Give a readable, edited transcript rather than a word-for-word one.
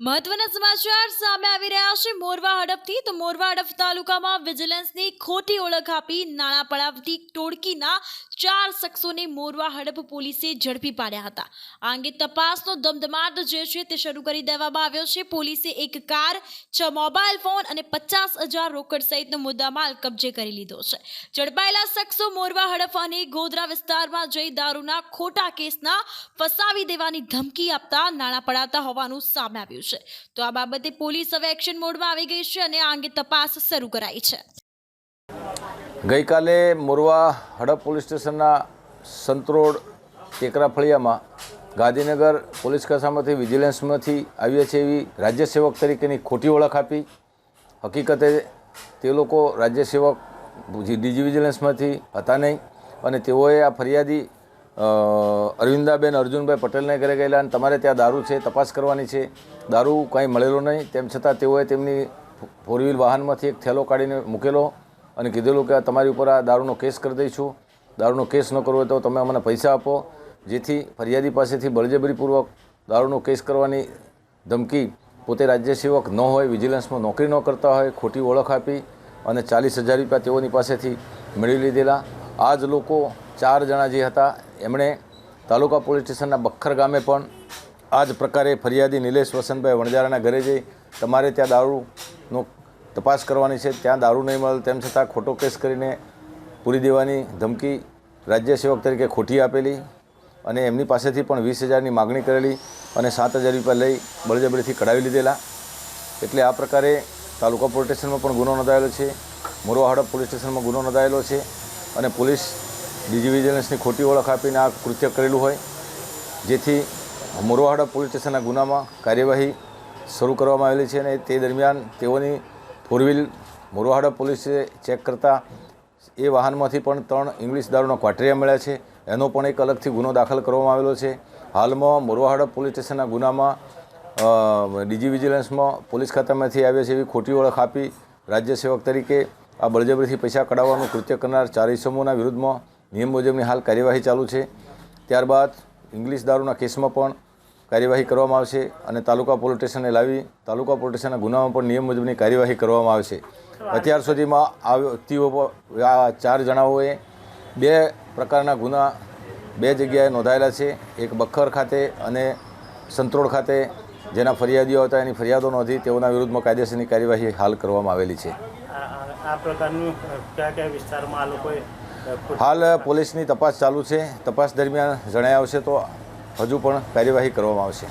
મહત્વના સમાચાર સામે આવી રહ્યા છે મોરવા હડફથી। તો મોરવા હડફ તાલુકામાં વિજિલન્સની ખોટી ઓળખ આપી નાણાં પડાવતી ટોળકીના 4 શખ્સોને મોરવા હડફ પોલીસે ઝડપી પાડ્યા હતા। આ અંગે તપાસનો ધમધમાટ જે છે તે શરૂ કરી દેવામાં આવ્યો છે। પોલીસે એક કાર, 6 મોબાઈલ ફોન અને 50,000 રોકડ સહિતનો મુદ્દામાલ કબજે કરી લીધો છે। ઝડપાયેલા શખ્સો મોરવા હડફ અને ગોધરા વિસ્તારમાં જઈ દારૂના ખોટા કેસના ફસાવી દેવાની ધમકી આપતા નાણાં પડાવતા હોવાનું સામે આવ્યું છે। તો આ બાબતે પોલીસ હવે એક્શન મોડમાં આવી ગઈ છે અને આ અંગે તપાસ શરૂ કરાઈ છે। ગઈકાલે મોરવા હડફ પોલીસ સ્ટેશનના સંતરોડ ટેકરા ફળિયામાં ગાંધીનગર પોલીસ કક્ષામાંથી વિજિલન્સમાંથી આવ્યા છે એવી રાજ્ય સેવક તરીકેની ખોટી ઓળખ આપી। હકીકતે તે લોકો રાજ્ય સેવક ડીજી વિજિલન્સમાંથી હતા નહીં અને તેઓએ આ ફરિયાદી અરવિંદાબેન અર્જુનભાઈ પટેલને ઘરે ગયેલા અને તમારે ત્યાં દારૂ છે, તપાસ કરવાની છે, દારૂ કાંઈ મળેલો નહીં। તેમ છતાં તેઓએ તેમની 4 વ્હીલ વાહનમાંથી એક થેલો કાઢીને મૂકેલો અને કીધેલું કે તમારી ઉપર આ દારૂનો કેસ કરી દઈશું, દારૂનો કેસ ન કરવો હોય તો તમે અમને પૈસા આપો। જેથી ફરિયાદી પાસેથી બળજબરીપૂર્વક દારૂનો કેસ કરવાની ધમકી, પોતે રાજ્ય સેવક ન હોય, વિજિલન્સમાં નોકરી ન કરતા હોય, ખોટી ઓળખ આપી અને 40,000 રૂપિયા તેઓની પાસેથી મેળવી લીધેલા। આ જ લોકો 4 જણા જે હતા એમણે તાલુકા પોલીસ સ્ટેશનના બખ્ખર ગામે પણ આ જ પ્રકારે ફરિયાદી નિલેશ વસંતભાઈ વણજારાના ઘરે જઈ તમારે ત્યાં દારૂનો તપાસ કરવાની છે, ત્યાં દારૂ નહીં મળે તેમ છતાં ખોટો કેસ કરીને પૂરી દેવાની ધમકી રાજ્ય સેવક તરીકે ખોટી આપેલી અને એમની પાસેથી પણ 20,000ની માગણી કરેલી અને 7,000 રૂપિયા લઈ બળજબરીથી કઢાવી લીધેલા। એટલે આ પ્રકારે તાલુકા પોલીસ સ્ટેશનમાં પણ ગુનો નોંધાયેલો છે, મોરવા હડફ પોલીસ સ્ટેશનમાં ગુનો નોંધાયેલો છે અને પોલીસ ડીજી વિજિલન્સની ખોટી ઓળખ આપીને આ કૃત્ય કરેલું હોય, જેથી મોરવા હડફ પોલીસ સ્ટેશનના ગુનામાં કાર્યવાહી શરૂ કરવામાં આવેલી છે અને તે દરમિયાન તેઓની 4 વ્હીલ મોરવા હડફ પોલીસે ચેક કરતાં એ વાહનમાંથી પણ 3 ઇંગ્લિશ દારૂના ક્વાટરિયા મળ્યા છે। એનો પણ એક અલગથી ગુનો દાખલ કરવામાં આવેલો છે। હાલમાં મોરવા હડફ પોલીસ સ્ટેશનના ગુનામાં ડીજી વિજિલન્સમાં પોલીસ ખાતામાંથી આવ્યા છે એવી ખોટી ઓળખ આપી રાજ્ય સેવક તરીકે આ બળજબરીથી પૈસા કઢાવવાનું કૃત્ય કરનાર 4 ઇસમોના વિરુદ્ધમાં નિયમ મુજબની હાલ કાર્યવાહી ચાલુ છે। ત્યારબાદ ઇંગ્લિશ દારૂના કેસમાં પણ કાર્યવાહી કરવામાં આવશે અને તાલુકા પોલીસ સ્ટેશને લાવી તાલુકા પોલીસ સ્ટેશનના ગુનામાં પણ નિયમ મુજબની કાર્યવાહી કરવામાં આવશે। અત્યાર સુધીમાં આ વ્યક્તિઓ આ 4 જણાઓએ 2 પ્રકારના ગુના 2 જગ્યાએ નોંધાયેલા છે। એક બખ્ખર ખાતે અને સંતરોડ ખાતે જેના ફરિયાદીઓ હતા એની ફરિયાદો નોંધી તેઓના વિરુદ્ધમાં કાયદેસરની કાર્યવાહી હાલ કરવામાં આવેલી છે। આ પ્રકારનું કયા વિસ્તારમાં આ લોકોએ હાલ પોલીસની તપાસ ચાલુ છે। તપાસ દરમિયાન જણાય આવશે તો હજુ પણ કાર્યવાહી કરવામાં આવશે।